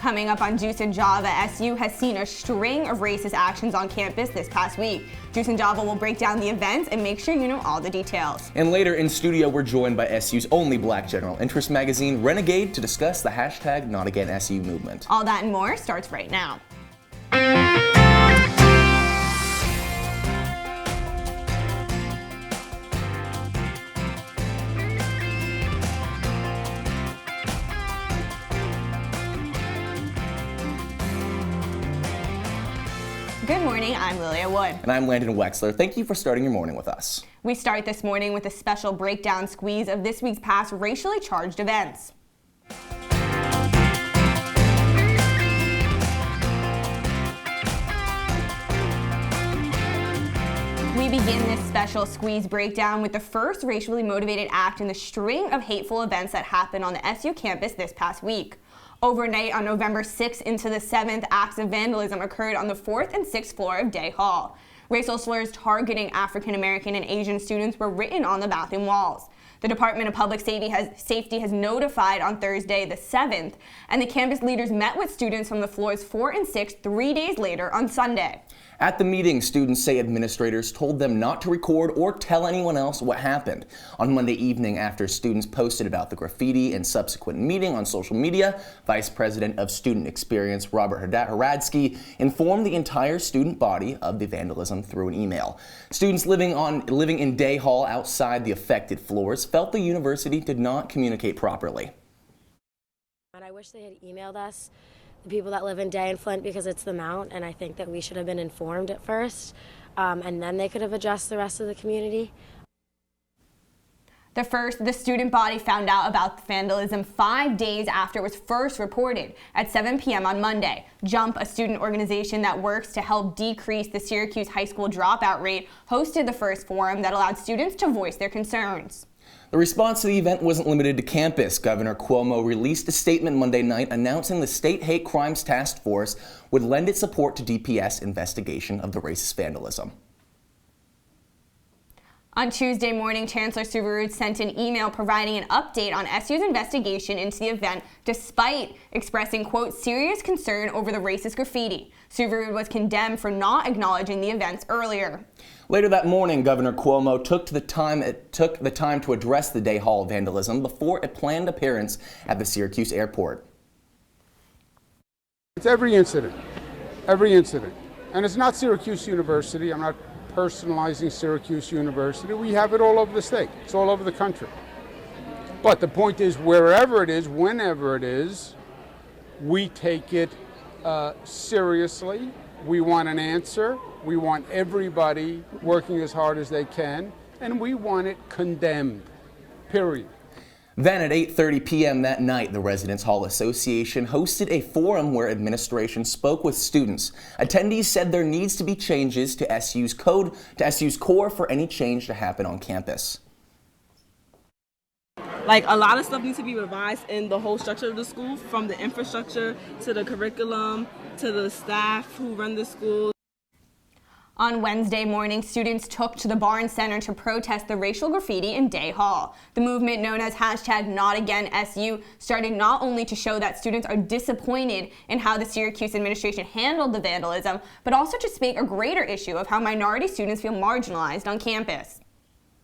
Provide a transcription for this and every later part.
Coming up on Juice and Java, SU has seen a string of racist actions on campus this past week. Juice and Java will break down the events and make sure you know all the details. And later in studio, we're joined by SU's only black general interest magazine, Renegade, to discuss the hashtag #NotAgainSU movement. All that and more starts right now. Good morning, I'm Lilia Wood. And I'm Landon Wexler. Thank you for starting your morning with us. We start this morning with a special breakdown squeeze of this week's past racially charged events. We begin this special squeeze breakdown with the first racially motivated act in the string of hateful events that happened on the SU campus this past week. Overnight on November 6th into the 7th, acts of vandalism occurred on the 4th and 6th floor of Day Hall. Racial slurs targeting African American and Asian students were written on the bathroom walls. The Department of Public Safety has notified on Thursday the 7th, and the campus leaders met with students from the floors 4 and 6 3 days later on Sunday. At the meeting, students say administrators told them not to record or tell anyone else what happened. On Monday evening, after students posted about the graffiti and subsequent meeting on social media, Vice President of Student Experience Robert Hradsky informed the entire student body of the vandalism through an email. Students living in Day Hall outside the affected floors felt the university did not communicate properly. I wish they had emailed us, the people that live in Day and Flint, because it's the Mount, and I think that we should have been informed at first, and then they could have addressed the rest of the community. The student body found out about vandalism 5 days after it was first reported at 7 p.m. on Monday. JUMP, a student organization that works to help decrease the Syracuse high school dropout rate, hosted the first forum that allowed students to voice their concerns. The response to the event wasn't limited to campus. Governor Cuomo released a statement Monday night announcing the State Hate Crimes Task Force would lend its support to DPS investigation of the racist vandalism. On Tuesday morning, Chancellor Response sent an email providing an update on SU's investigation into the event, despite expressing, quote, serious concern over the racist graffiti. Response was condemned for not acknowledging the events earlier. Later that morning, Governor Cuomo took the time to address the Day Hall vandalism before a planned appearance at the Syracuse airport. It's every incident, and it's not Syracuse University. I'm not personalizing Syracuse University. We have it all over the state. It's all over the country. But the point is, wherever it is, whenever it is, we take it seriously. We want an answer. We want everybody working as hard as they can, and we want it condemned, period. Then at 8:30 p.m. that night, the Residence Hall Association hosted a forum where administration spoke with students. Attendees said there needs to be changes to SU's core for any change to happen on campus. Like, a lot of stuff needs to be revised in the whole structure of the school, from the infrastructure to the curriculum to the staff who run the school. On Wednesday morning, students took to the Barnes Center to protest the racial graffiti in Day Hall. The movement, known as #NotAgainSU, started not only to show that students are disappointed in how the Syracuse administration handled the vandalism, but also to make a greater issue of how minority students feel marginalized on campus.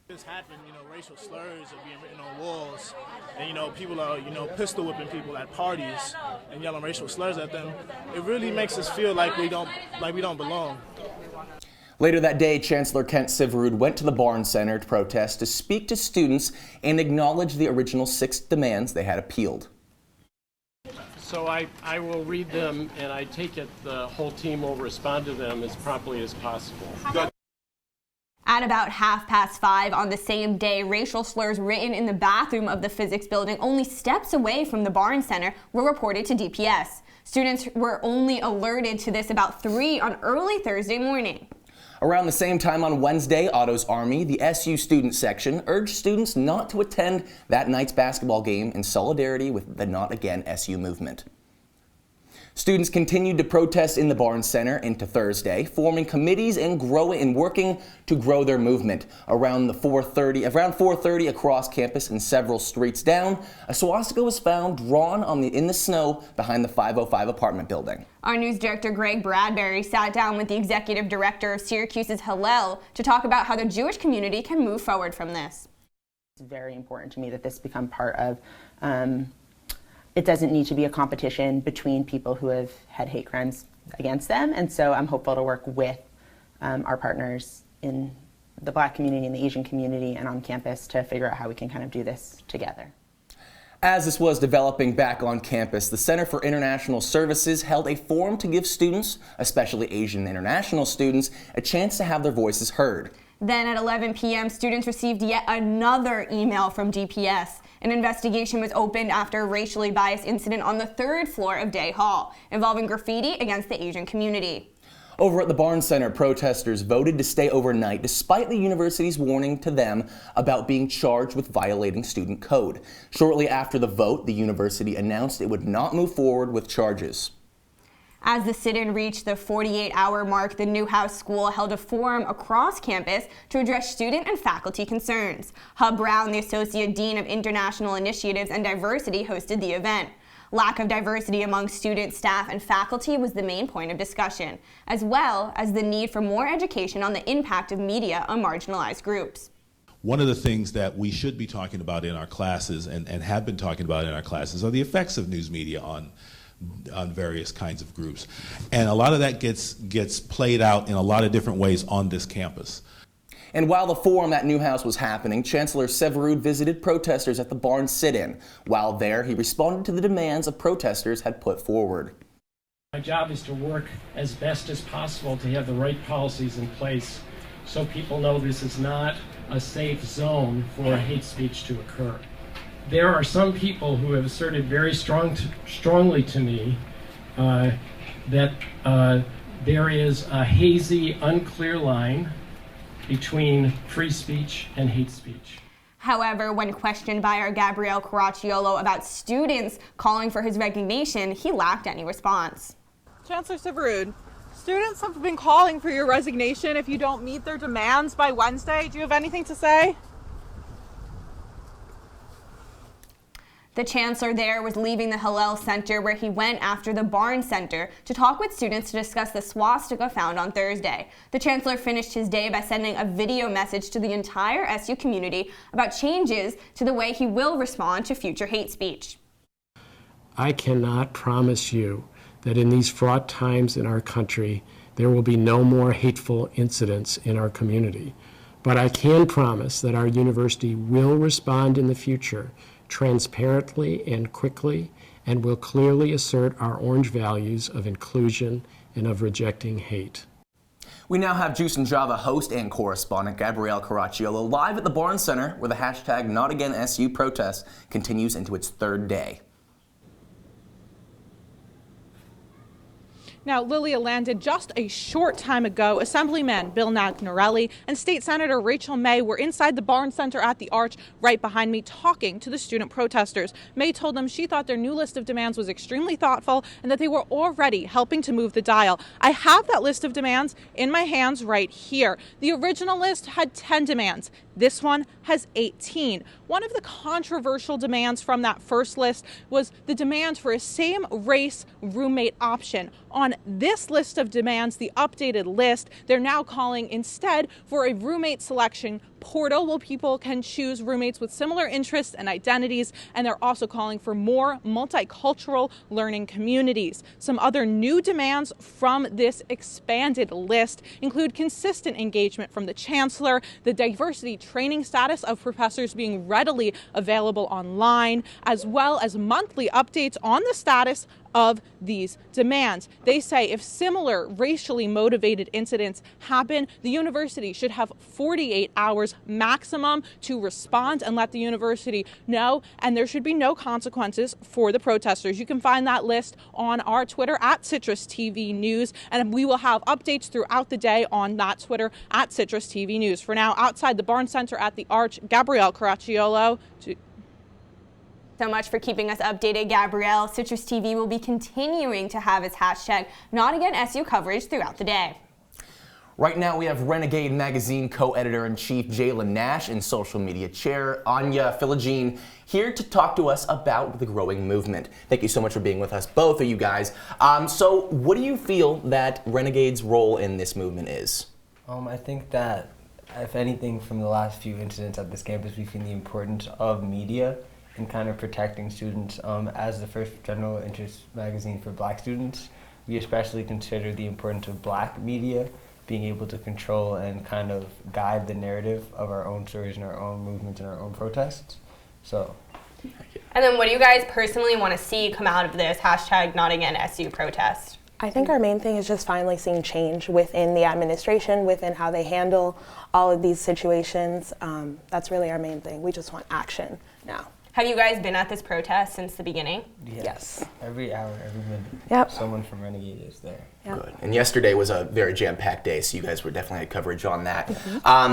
This happened, racial slurs are being written on walls, and people are, pistol whipping people at parties and yelling racial slurs at them. It really makes us feel like we don't belong. Later that day, Chancellor Kent Syverud went to the Barnes Center to protest to speak to students and acknowledge the original 6 demands they had appealed. So I will read them, and I take it the whole team will respond to them as promptly as possible. At about 5:30 on the same day, racial slurs written in the bathroom of the physics building only steps away from the Barnes Center were reported to DPS. Students were only alerted to this about 3 on early Thursday morning. Around the same time on Wednesday, Otto's Army, the SU student section, urged students not to attend that night's basketball game in solidarity with the Not Again SU movement. Students continued to protest in the Barnes Center into Thursday, forming committees and working to grow their movement. Around 4:30 across campus and several streets down, a swastika was found drawn in the snow behind the 505 apartment building. Our news director Greg Bradbury sat down with the executive director of Syracuse's Hillel to talk about how the Jewish community can move forward from this. It's very important to me that this become part of it doesn't need to be a competition between people who have had hate crimes against them. And so I'm hopeful to work with our partners in the Black community and the Asian community and on campus to figure out how we can kind of do this together. As this was developing back on campus, the Center for International Services held a forum to give students, especially Asian international students, a chance to have their voices heard. Then at 11 p.m., students received yet another email from DPS. An investigation was opened after a racially biased incident on the 3rd floor of Day Hall, involving graffiti against the Asian community. Over at the Barnes Center, protesters voted to stay overnight despite the university's warning to them about being charged with violating student code. Shortly after the vote, the university announced it would not move forward with charges. As the sit-in reached the 48-hour mark, the Newhouse School held a forum across campus to address student and faculty concerns. Hub Brown, the Associate Dean of International Initiatives and Diversity, hosted the event. Lack of diversity among students, staff, and faculty was the main point of discussion, as well as the need for more education on the impact of media on marginalized groups. One of the things that we should be talking about in our classes and have been talking about in our classes are the effects of news media on various kinds of groups. And a lot of that gets played out in a lot of different ways on this campus. And while the forum at Newhouse was happening, Chancellor Severud visited protesters at the Barnes sit-in. While there, he responded to the demands of protesters had put forward. My job is to work as best as possible to have the right policies in place so people know this is not a safe zone for hate speech to occur. There are some people who have asserted very strongly to me that there is a hazy, unclear line between free speech and hate speech. However, when questioned by our Gabrielle Caracciolo about students calling for his resignation, he lacked any response. Chancellor Severud, students have been calling for your resignation if you don't meet their demands by Wednesday. Do you have anything to say? The chancellor there was leaving the Hillel Center, where he went after the Barnes Center to talk with students to discuss the swastika found on Thursday. The chancellor finished his day by sending a video message to the entire SU community about changes to the way he will respond to future hate speech. I cannot promise you that in these fraught times in our country, there will be no more hateful incidents in our community. But I can promise that our university will respond in the future transparently and quickly, and will clearly assert our orange values of inclusion and of rejecting hate. We now have Juice and Java host and correspondent Gabrielle Caracciolo live at the Barnes Center, where the hashtag NotAgainSU protest continues into its 3rd day. Now, Lilia landed just a short time ago. Assemblyman Bill Nagnarelli and State Senator Rachel May were inside the Barnes Center at the Arch right behind me talking to the student protesters. May told them she thought their new list of demands was extremely thoughtful and that they were already helping to move the dial. I have that list of demands in my hands right here. The original list had 10 demands. This one has 18. One of the controversial demands from that first list was the demand for a same-race roommate option. On this list of demands, the updated list, they're now calling instead for a roommate selection portal where people can choose roommates with similar interests and identities, and they're also calling for more multicultural learning communities. Some other new demands from this expanded list include consistent engagement from the chancellor, the diversity training status of professors being readily available online, as well as monthly updates on the status of these demands. They say if similar racially motivated incidents happen, the university should have 48 hours maximum to respond and let the university know, and there should be no consequences for the protesters. You can find that list on our Twitter at CitrusTV News, and we will have updates throughout the day on that Twitter at CitrusTV News. For now, outside the Barnes Center at the Arch, Gabrielle Caracciolo. So much for keeping us updated, Gabrielle. Citrus TV will be continuing to have its hashtag #NotAgainSU coverage throughout the day. Right now, we have Renegade Magazine co-editor-in-chief Jalen Nash and social media chair Anya Philogene here to talk to us about the growing movement. Thank you so much for being with us, both of you guys. So what do you feel that Renegade's role in this movement is? I think that, if anything, from the last few incidents at this campus, we've seen the importance of media in kind of protecting students. As the first general interest magazine for Black students, we especially consider the importance of Black media being able to control and kind of guide the narrative of our own stories and our own movements and our own protests. So. And then what do you guys personally want to see come out of this hashtag #NotAgainSU protest? I think our main thing is just finally seeing change within the administration, within how they handle all of these situations. That's really our main thing. We just want action now. Have you guys been at this protest since the beginning? Yes. Every hour, every minute. Yep. Someone from Renegade is there. Yep. Good. And yesterday was a very jam-packed day, so you guys were definitely had coverage on that.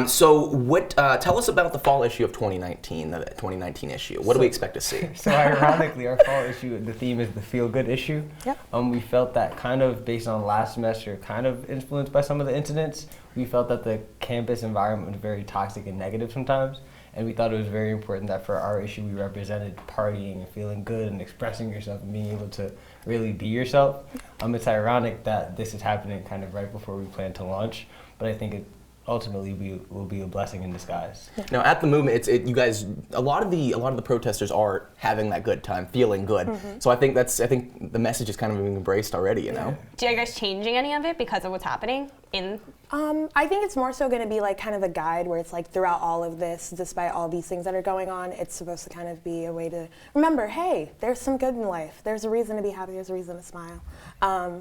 So what? Tell us about the fall issue of 2019, the 2019 issue. What do we expect to see? So ironically, our fall issue, the theme is the feel-good issue. Yep. We felt that kind of based on last semester, kind of influenced by some of the incidents, we felt that the campus environment was very toxic and negative sometimes. And we thought it was very important that for our issue we represented partying and feeling good and expressing yourself and being able to really be yourself. It's ironic that this is happening kind of right before we plan to launch, but I think it ultimately will be a blessing in disguise. Now, at the movement, you guys, a lot of the protesters are having that good time, feeling good. So I think the message is kind of being embraced already. You know. Do you guys changing any of it because of what's happening in? I think it's more so going to be like kind of a guide where it's like throughout all of this, despite all these things that are going on, it's supposed to kind of be a way to remember, hey, there's some good in life. There's a reason to be happy. There's a reason to smile.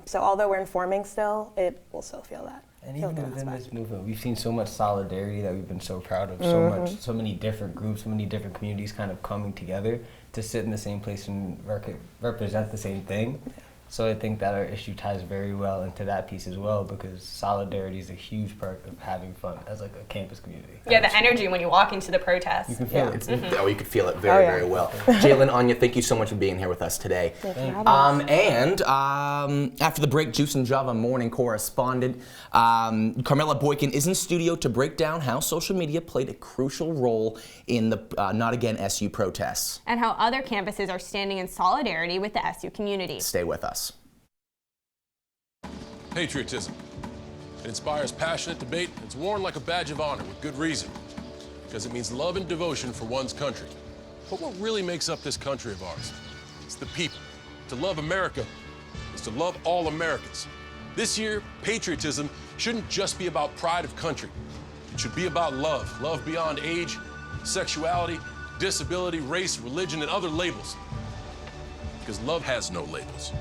So although we're informing still, it will still feel that. And even within this movement, we've seen so much solidarity that we've been so proud of. So many different groups, so many different communities kind of coming together to sit in the same place and represent the same thing. So I think that our issue ties very well into that piece as well, because solidarity is a huge part of having fun as like a campus community. Yeah, the energy when you walk into the protest. You can feel it. Oh, you could feel it very, very well. Jalen, Anya, thank you so much for being here with us today. And after the break, Juice and Java morning correspondent Carmela Boykin is in studio to break down how social media played a crucial role in the #NotAgainSU protests. And how other campuses are standing in solidarity with the SU community. Stay with us. Patriotism. It inspires passionate debate. It's worn like a badge of honor with good reason, because it means love and devotion for one's country. But what really makes up this country of ours? It's the people. To love America is to love all Americans. This year, patriotism shouldn't just be about pride of country. It should be about love. Love beyond age, sexuality, disability, race, religion, and other labels. Because love has no labels.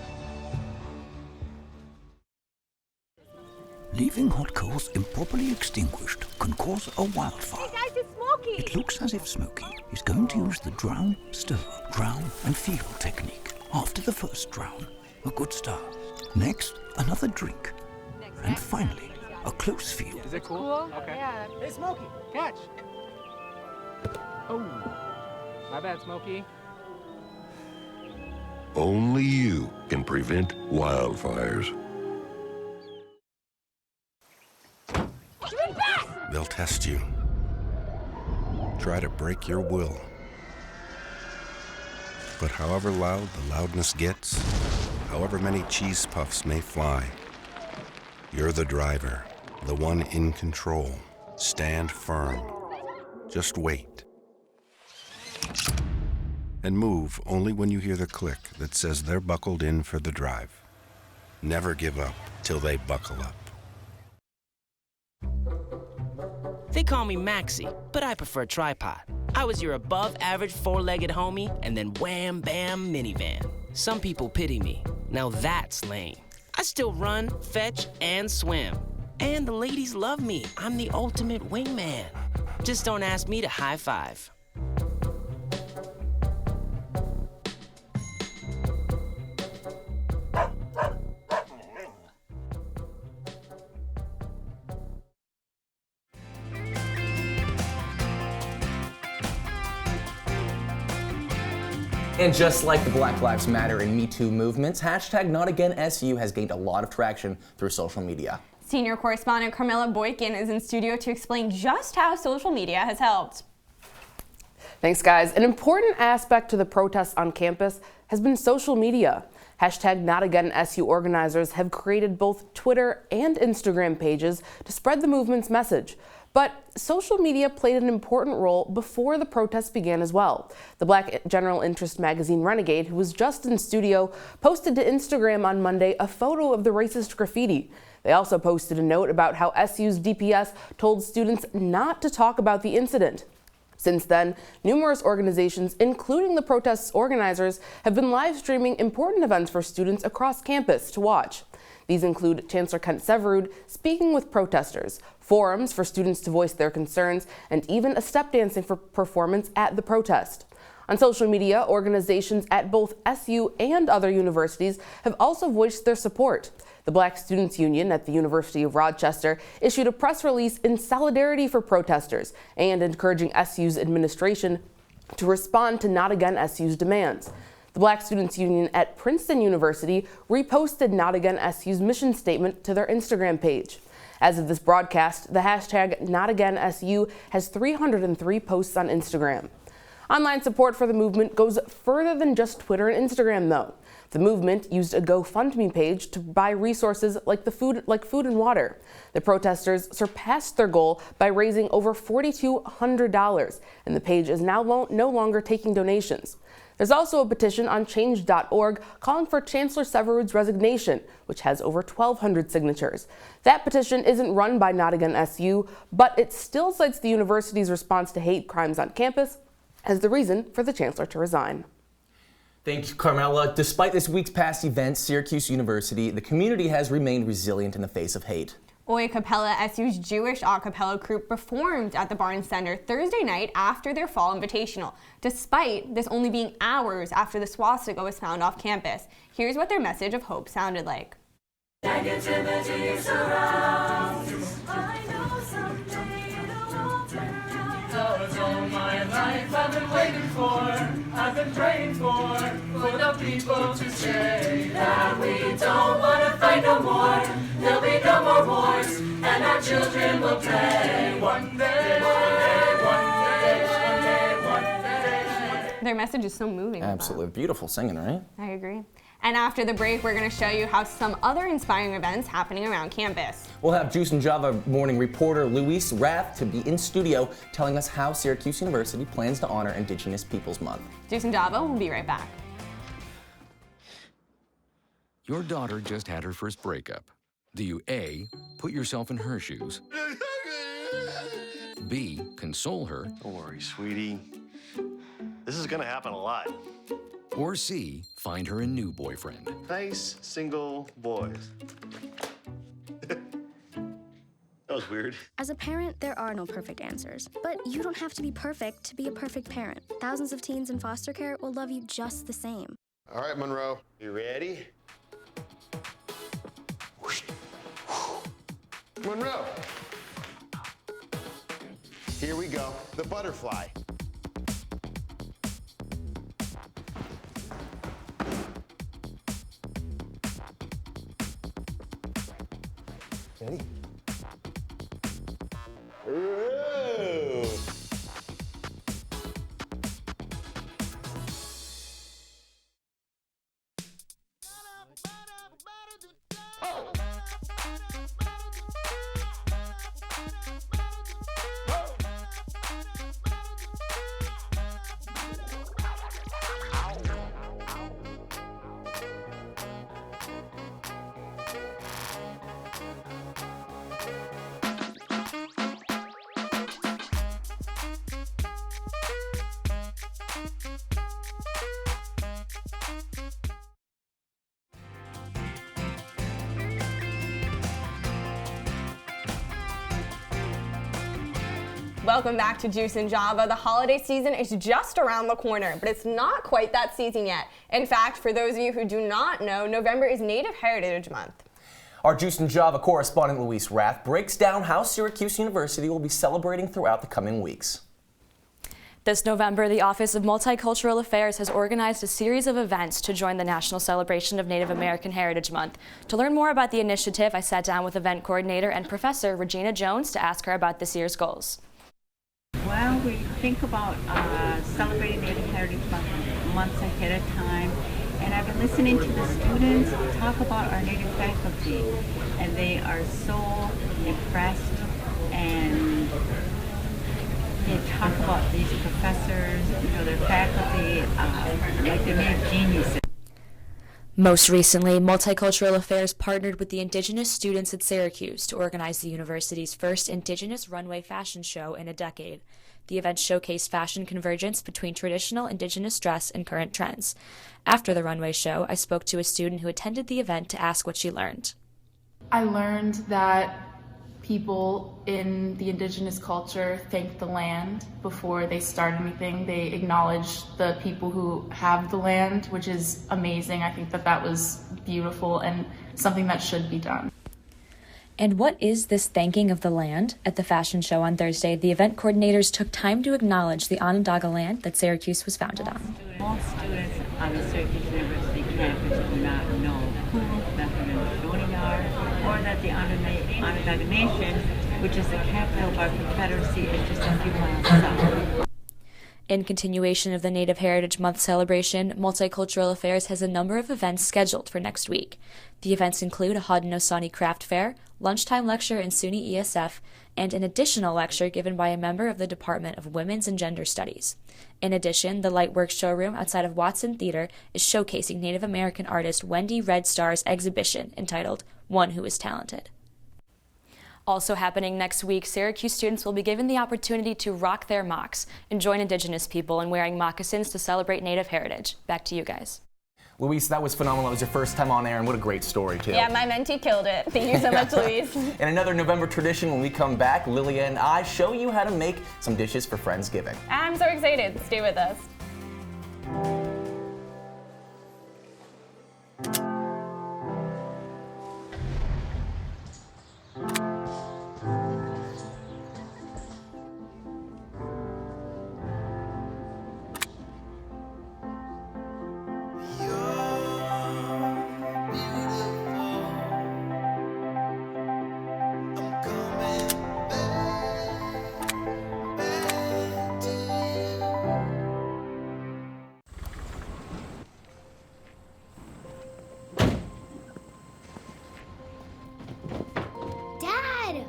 Leaving hot coals improperly extinguished can cause a wildfire. Hey guys, it's Smokey! It looks as if Smokey is going to use the drown, stir, drown and feel technique. After the first drown, a good start. Next, another drink. And finally, a close feel. Is it cool? Okay. Yeah. Hey Smokey, catch! Oh, my bad, Smokey. Only you can prevent wildfires. They'll test you. Try to break your will. But however loud the loudness gets, however many cheese puffs may fly, you're the driver, the one in control. Stand firm. Just wait. And move only when you hear the click that says they're buckled in for the drive. Never give up till they buckle up. They call me Maxie, but I prefer tripod. I was your above-average four-legged homie, and then wham, bam, minivan. Some people pity me. Now that's lame. I still run, fetch, and swim. And the ladies love me. I'm the ultimate wingman. Just don't ask me to high five. And just like the Black Lives Matter and Me Too movements, hashtag #NotAgainSU has gained a lot of traction through social media. Senior correspondent Carmela Boykin is in studio to explain just how social media has helped. Thanks, guys. An important aspect to the protests on campus has been social media. Hashtag #NotAgainSU organizers have created both Twitter and Instagram pages to spread the movement's message. But social media played an important role before the protests began as well. The Black general interest magazine Renegade, who was just in studio, posted to Instagram on Monday a photo of the racist graffiti. They also posted a note about how SU's DPS told students not to talk about the incident. Since then, numerous organizations, including the protests organizers, have been live streaming important events for students across campus to watch. These include Chancellor Kent Severud speaking with protesters, forums for students to voice their concerns, and even a step dancing performance at the protest. On social media, organizations at both SU and other universities have also voiced their support. The Black Students Union at the University of Rochester issued a press release in solidarity for protesters and encouraging SU's administration to respond to #NotAgainSU's demands. The Black Students Union at Princeton University reposted #NotAgainSU's mission statement to their Instagram page. As of this broadcast, the hashtag #NotAgainSU has 303 posts on Instagram. Online support for the movement goes further than just Twitter and Instagram, though. The movement used a GoFundMe page to buy resources like food and water. The protesters surpassed their goal by raising over $4,200, and the page is now no longer taking donations. There's also a petition on change.org calling for Chancellor Severud's resignation, which has over 1,200 signatures. That petition isn't run by #NotAgainSU, but it still cites the university's response to hate crimes on campus as the reason for the chancellor to resign. Thank you, Carmela. Despite this week's past events, Syracuse University, the community has remained resilient in the face of hate. Oi Capella, SU's Jewish a cappella group, performed at the Barnes Center Thursday night after their fall invitational, despite this only being hours after the swastika was found off campus. Here's what their message of hope sounded like. Negativity surrounds. I know someday it'll all turn out. So all my life I've been waiting for, I've been praying for the people to say that we don't want to fight no more. There'll be no more wars, and our children will play one day, one day, one day, one day, one day. Their message is so moving. Absolutely beautiful singing, right? I agree. And after the break, we're going to show you how some other inspiring events happening around campus. We'll have Juice and Java morning reporter Luis Rath to be in studio telling us how Syracuse University plans to honor Indigenous Peoples Month. Juice and Java will be right back. Your daughter just had her first breakup. Do you A, put yourself in her shoes? B, console her? Don't worry, sweetie. This is gonna happen a lot. Or C, find her a new boyfriend? Nice, single boys. That was weird. As a parent, there are no perfect answers. But you don't have to be perfect to be a perfect parent. Thousands of teens in foster care will love you just the same. All right, Monroe. You ready? Monroe. Here we go. The butterfly. Ready? Ooh. Welcome back to Juice and Java. The holiday season is just around the corner, but it's not quite that season yet. In fact, for those of you who do not know, November is Native Heritage Month. Our Juice and Java correspondent Luis Rath breaks down how Syracuse University will be celebrating throughout the coming weeks. This November, the Office of Multicultural Affairs has organized a series of events to join the National Celebration of Native American Heritage Month. To learn more about the initiative, I sat down with event coordinator and professor Regina Jones to ask her about this year's goals. Well, we think about celebrating Native Heritage Month months ahead of time, and I've been listening to the students talk about our Native faculty, and they are so impressed, and they talk about these professors, their faculty, like they're Native geniuses. Most recently, Multicultural Affairs partnered with the Indigenous students at Syracuse to organize the university's first Indigenous runway fashion show in a decade. The event showcased fashion convergence between traditional Indigenous dress and current trends. After the runway show, I spoke to a student who attended the event to ask what she learned. I learned that people in the Indigenous culture thank the land before they start anything. They acknowledge the people who have the land, which is amazing. I think that was beautiful and something that should be done. And what is this thanking of the land? At the fashion show on Thursday, the event coordinators took time to acknowledge the Onondaga land that Syracuse was founded on. Most students on the Syracuse University campus do not know who the Haudenosaunee are, or that the Onondaga Nation, which is the capital of our confederacy, is just a few miles south. In continuation of the Native Heritage Month celebration, Multicultural Affairs has a number of events scheduled for next week. The events include a Haudenosaunee craft fair, lunchtime lecture in SUNY ESF, and an additional lecture given by a member of the Department of Women's and Gender Studies. In addition, the Lightworks showroom outside of Watson Theater is showcasing Native American artist Wendy Red Starr's exhibition entitled One Who Is Talented. Also happening next week, Syracuse students will be given the opportunity to rock their mocks and join Indigenous people in wearing moccasins to celebrate Native heritage. Back to you guys. Luis, that was phenomenal. It was your first time on air, and what a great story, too. Yeah, my mentee killed it. Thank you so much, Luis. In another November tradition, when we come back, Lilia and I show you how to make some dishes for Friendsgiving. I'm so excited. Stay with us.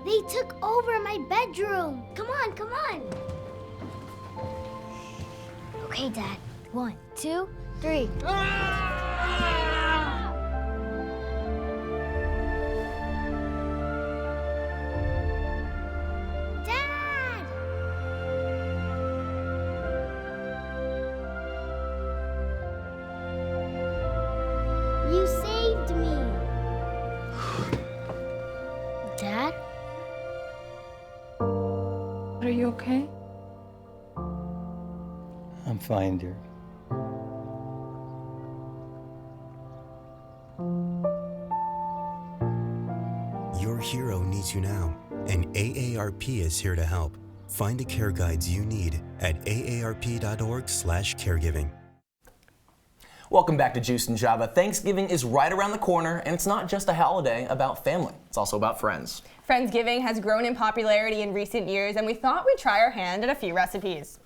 They took over my bedroom. Come on, come on. Okay, Dad. 1, 2, 3. Dad! You saved me. Dad? Are you okay? I'm fine, dear. Your hero needs you now, and AARP is here to help. Find the care guides you need at aarp.org/caregiving. Welcome back to Juice and Java. Thanksgiving is right around the corner, and it's not just a holiday about family. It's also about friends. Friendsgiving has grown in popularity in recent years, and we thought we'd try our hand at a few recipes.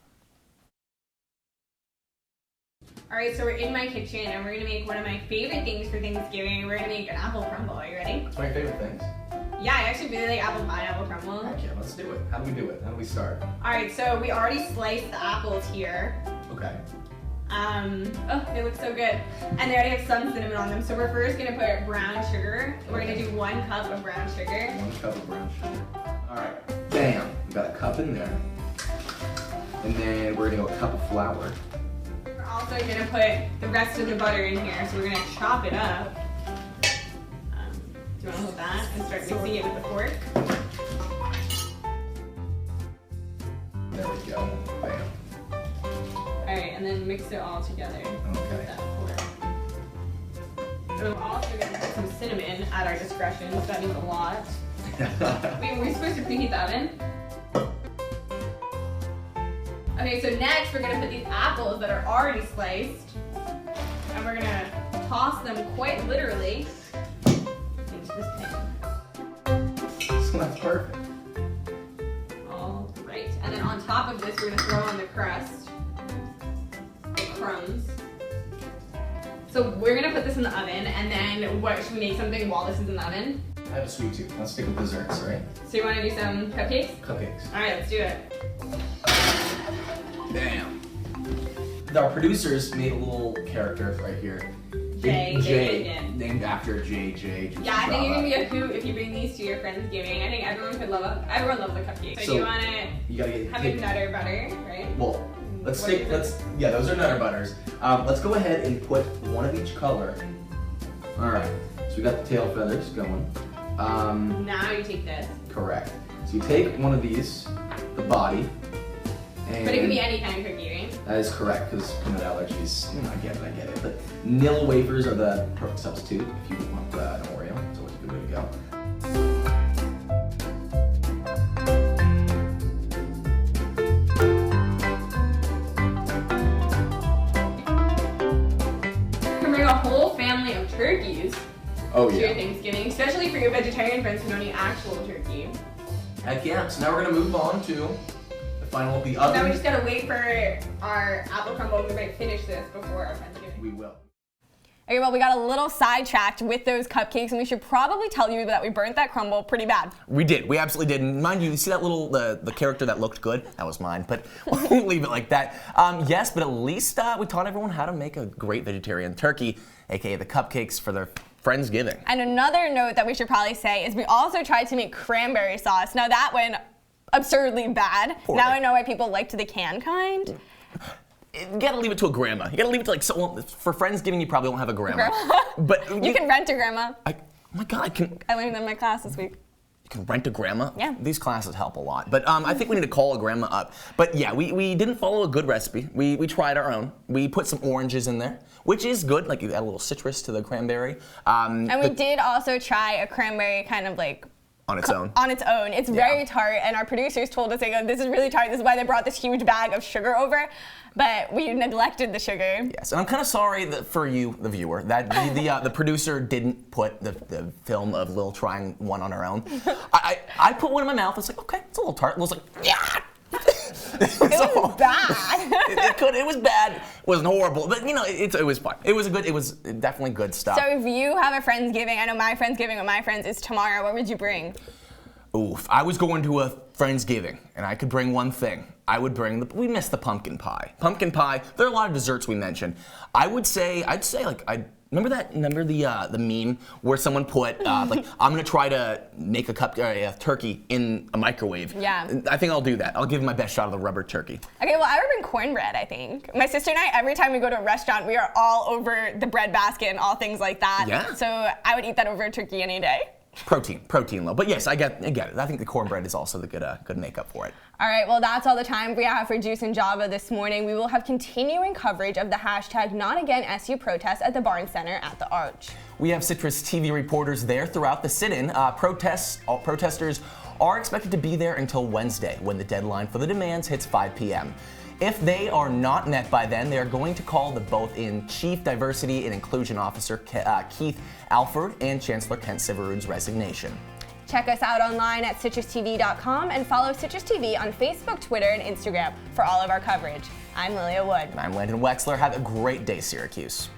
All right, so we're in my kitchen, and we're gonna make one of my favorite things for Thanksgiving. We're gonna make an apple crumble. Are you ready? It's my favorite things. Yeah, I actually really like apple pie and apple crumble. Heck yeah, let's do it. How do we do it? How do we start? All right, so we already sliced the apples here. Okay. Oh, they look so good. And they already have some cinnamon on them. So we're first gonna put brown sugar. We're gonna do 1 cup of brown sugar. 1 cup of brown sugar. All right, bam, we got a cup in there. And then we're gonna go a cup of flour. We're also gonna put the rest of the butter in here. So we're gonna chop it up. Do you wanna hold that and start mixing it with the fork? There we go, bam. All right, and then mix it all together. Okay. So we're also going to put some cinnamon at our discretion, so that means a lot. Wait, were we supposed to preheat the oven? Okay, so next we're gonna put these apples that are already sliced, and we're gonna toss them quite literally into this pan. So that's perfect. All right, and then on top of this, we're gonna throw on the crust, the crumbs. So we're gonna put this in the oven, and then what, should we make something while this is in the oven? I have a sweet tooth. Let's stick with desserts, right? So you wanna do some cupcakes? Cupcakes. All right, let's do it. Damn. Our producers made a little character right here. Jay. Named after J. Yeah, I think you're gonna be a hoot if you bring these to your Friendsgiving. I think everyone loves a cupcake. So you wanna have a nutter butter, right? Well, those are nutter butters. Let's go ahead and put one of each color. All right, so we got the tail feathers going. Now you take this. Correct. So you take one of these, the body, and But it can be any kind of cookie, right? that is correct, because peanut allergies, I get it. But nil wafers are the perfect substitute if you want an Oreo. It's always a good way to go. You can bring a whole family of turkeys Oh, to yeah. your Thanksgiving, especially for your vegetarian friends who don't eat actual turkey. Heck yeah. So now we're going to move on to the final, the So oven. now we just gotta wait for our apple crumble. We're gonna finish this before our Friendsgiving. We will. Okay, well, we got a little sidetracked with those cupcakes, and we should probably tell you that we burnt that crumble pretty bad. We did. We absolutely did. And mind you, see that little, the character that looked good? That was mine, but we'll leave it like that. Yes, but at least we taught everyone how to make a great vegetarian turkey, aka the cupcakes for their Friendsgiving. And another note that we should probably say is we also tried to make cranberry sauce. Now that went absurdly bad. Poorly. Now I know why people liked the canned kind. You gotta leave it to a grandma. You gotta leave it to for Friendsgiving, you probably won't have a grandma. But You can rent a grandma. Oh my God, I learned that in my class this week. You can rent a grandma? Yeah. These classes help a lot. But I think we need to call a grandma up. But yeah, we didn't follow a good recipe. We tried our own. We put some oranges in there, which is good. Like you add a little citrus to the cranberry. And we did also try a cranberry kind of like on its own. On its own. It's very tart, and our producers told us, they go, this is really tart. This is why they brought this huge bag of sugar over. But we neglected the sugar. Yes, and I'm kind of sorry for you, the viewer, that the producer didn't put the film of Lil trying one on her own. I put one in my mouth. It's like, okay, it's a little tart. Lil's like, yeah. It was bad. It was bad. It wasn't horrible, but you know, it was fun. It was definitely good stuff. So if you have a Friendsgiving, I know my Friendsgiving with my friends is tomorrow. What would you bring? Oof, I was going to a Friendsgiving, and I could bring one thing. I would bring we missed the pumpkin pie. Pumpkin pie. There are a lot of desserts we mentioned. I'd say remember the meme where someone put like, I'm gonna try to make a turkey in a microwave. Yeah. I think I'll do that. I'll give my best shot of the rubber turkey. Okay, well, I would bring cornbread, I think. My sister and I, every time we go to a restaurant, we are all over the bread basket and all things like that. Yeah. So I would eat that over a turkey any day. Protein low. But yes, I get it. I think the cornbread is also the good makeup for it. All right, well, that's all the time we have for Juice and Java this morning. We will have continuing coverage of the hashtag #NotAgainSU protest at the Barnes Center at the Arch. We have CitrusTV reporters there throughout the sit-in. Protesters are expected to be there until Wednesday, when the deadline for the demands hits 5 p.m. If they are not met by then, they are going to call the both-in Chief Diversity and Inclusion Officer Keith Alford and Chancellor Kent Syverud's resignation. Check us out online at CitrusTV.com and follow CitrusTV on Facebook, Twitter, and Instagram for all of our coverage. I'm Lilia Wood. And I'm Landon Wexler. Have a great day, Syracuse.